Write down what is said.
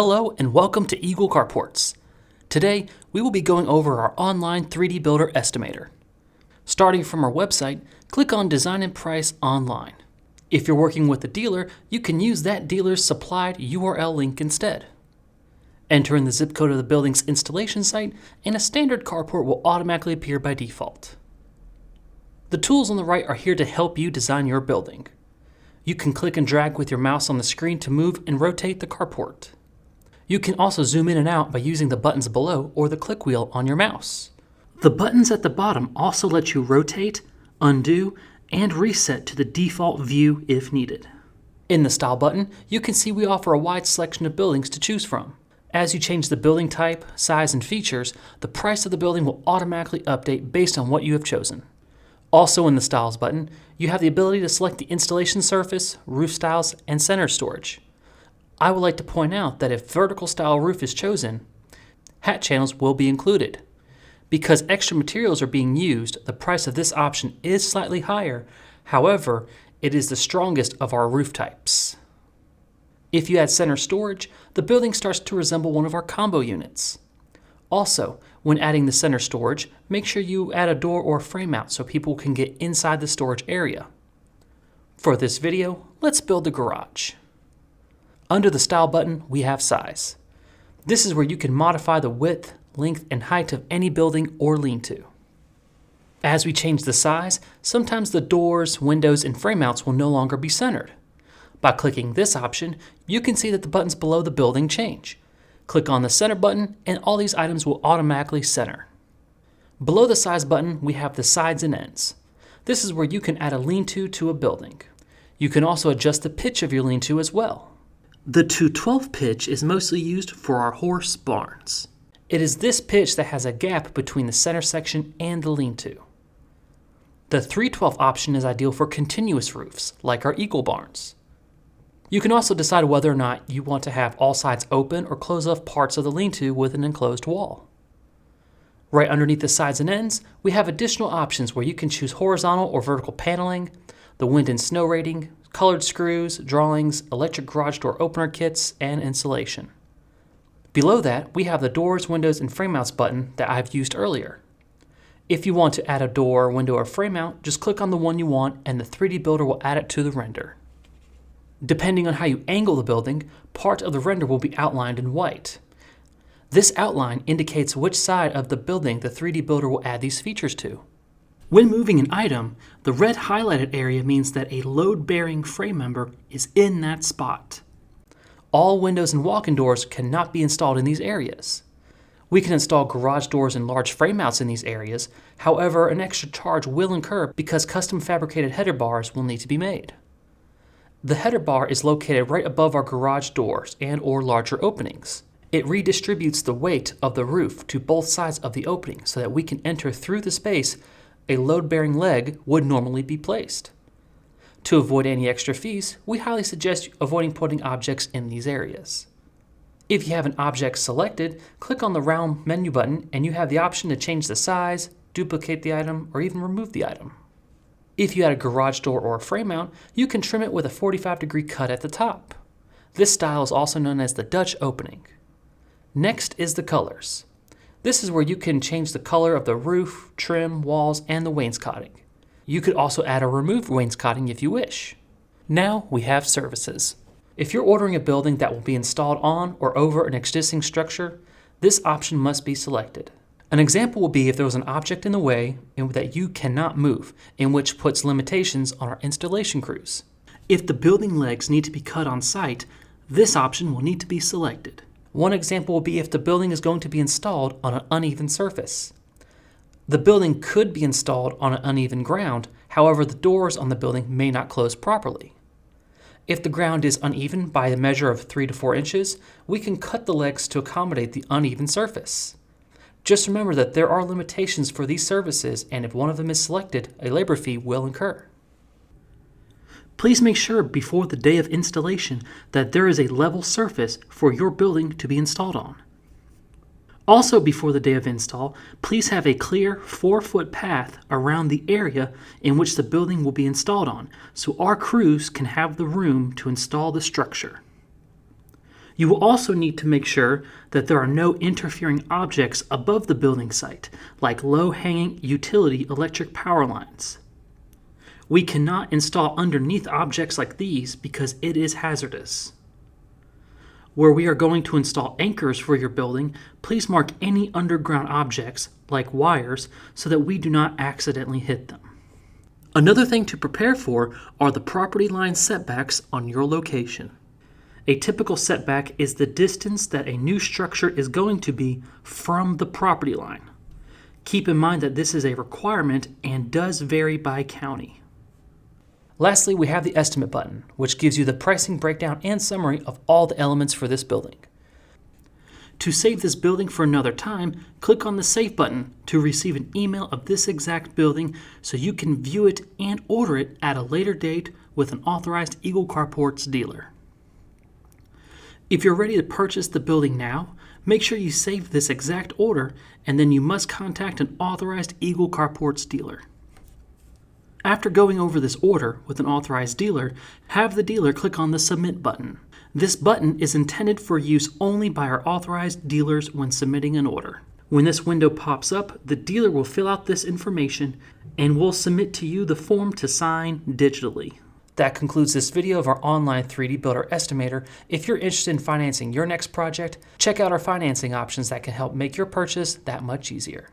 Hello and welcome to Eagle Carports. Today, we will be going over our online 3D Builder Estimator. Starting from our website, click on Design and Price Online. If you're working with a dealer, you can use that dealer's supplied URL link instead. Enter in the zip code of the building's installation site, and a standard carport will automatically appear by default. The tools on the right are here to help you design your building. You can click and drag with your mouse on the screen to move and rotate the carport. You can also zoom in and out by using the buttons below or the click wheel on your mouse. The buttons at the bottom also let you rotate, undo, and reset to the default view if needed. In the Style button, you can see we offer a wide selection of buildings to choose from. As you change the building type, size, and features, the price of the building will automatically update based on what you have chosen. Also in the Styles button, you have the ability to select the installation surface, roof styles, and center storage. I would like to point out that if vertical style roof is chosen, hat channels will be included. Because extra materials are being used, the price of this option is slightly higher. However, it is the strongest of our roof types. If you add center storage, the building starts to resemble one of our combo units. Also, when adding the center storage, make sure you add a door or frame out so people can get inside the storage area. For this video, let's build the garage. Under the Style button, we have Size. This is where you can modify the width, length, and height of any building or lean-to. As we change the size, sometimes the doors, windows, and frame mounts will no longer be centered. By clicking this option, you can see that the buttons below the building change. Click on the Center button, and all these items will automatically center. Below the Size button, we have the Sides and Ends. This is where you can add a lean-to to a building. You can also adjust the pitch of your lean-to as well. The 2/12 pitch is mostly used for our horse barns. It is this pitch that has a gap between the center section and the lean-to. The 3/12 option is ideal for continuous roofs, like our Eagle barns. You can also decide whether or not you want to have all sides open or close off parts of the lean-to with an enclosed wall. Right underneath the Sides and Ends, we have additional options where you can choose horizontal or vertical paneling, the wind and snow rating, colored screws, drawings, electric garage door opener kits, and insulation. Below that, we have the Doors, Windows, and Frame Mounts button that I've used earlier. If you want to add a door, window, or frame mount, just click on the one you want and the 3D Builder will add it to the render. Depending on how you angle the building, part of the render will be outlined in white. This outline indicates which side of the building the 3D Builder will add these features to. When moving an item, the red highlighted area means that a load-bearing frame member is in that spot. All windows and walk-in doors cannot be installed in these areas. We can install garage doors and large frame mounts in these areas. However, an extra charge will incur because custom fabricated header bars will need to be made. The header bar is located right above our garage doors and/or larger openings. It redistributes the weight of the roof to both sides of the opening so that we can enter through the space a load-bearing leg would normally be placed. To avoid any extra fees, we highly suggest avoiding putting objects in these areas. If you have an object selected, click on the round menu button and you have the option to change the size, duplicate the item, or even remove the item. If you add a garage door or a frame mount, you can trim it with a 45-degree cut at the top. This style is also known as the Dutch opening. Next is the colors. This is where you can change the color of the roof, trim, walls, and the wainscoting. You could also add or remove wainscoting if you wish. Now we have services. If you're ordering a building that will be installed on or over an existing structure, this option must be selected. An example will be if there was an object in the way and that you cannot move, in which puts limitations on our installation crews. If the building legs need to be cut on site, this option will need to be selected. One example will be if the building is going to be installed on an uneven surface. The building could be installed on an uneven ground, however the doors on the building may not close properly. If the ground is uneven by a measure of 3 to 4 inches, we can cut the legs to accommodate the uneven surface. Just remember that there are limitations for these services, and if one of them is selected, a labor fee will incur. Please make sure before the day of installation that there is a level surface for your building to be installed on. Also, before the day of install, please have a clear 4-foot path around the area in which the building will be installed on, so our crews can have the room to install the structure. You will also need to make sure that there are no interfering objects above the building site, like low-hanging utility electric power lines. We cannot install underneath objects like these because it is hazardous. Where we are going to install anchors for your building, please mark any underground objects, like wires, so that we do not accidentally hit them. Another thing to prepare for are the property line setbacks on your location. A typical setback is the distance that a new structure is going to be from the property line. Keep in mind that this is a requirement and does vary by county. Lastly, we have the estimate button, which gives you the pricing breakdown and summary of all the elements for this building. To save this building for another time, click on the Save button to receive an email of this exact building so you can view it and order it at a later date with an authorized Eagle Carports dealer. If you're ready to purchase the building now, make sure you save this exact order, and then you must contact an authorized Eagle Carports dealer. After going over this order with an authorized dealer, have the dealer click on the Submit button. This button is intended for use only by our authorized dealers when submitting an order. When this window pops up, the dealer will fill out this information and will submit to you the form to sign digitally. That concludes this video of our online 3D Builder Estimator. If you're interested in financing your next project, check out our financing options that can help make your purchase that much easier.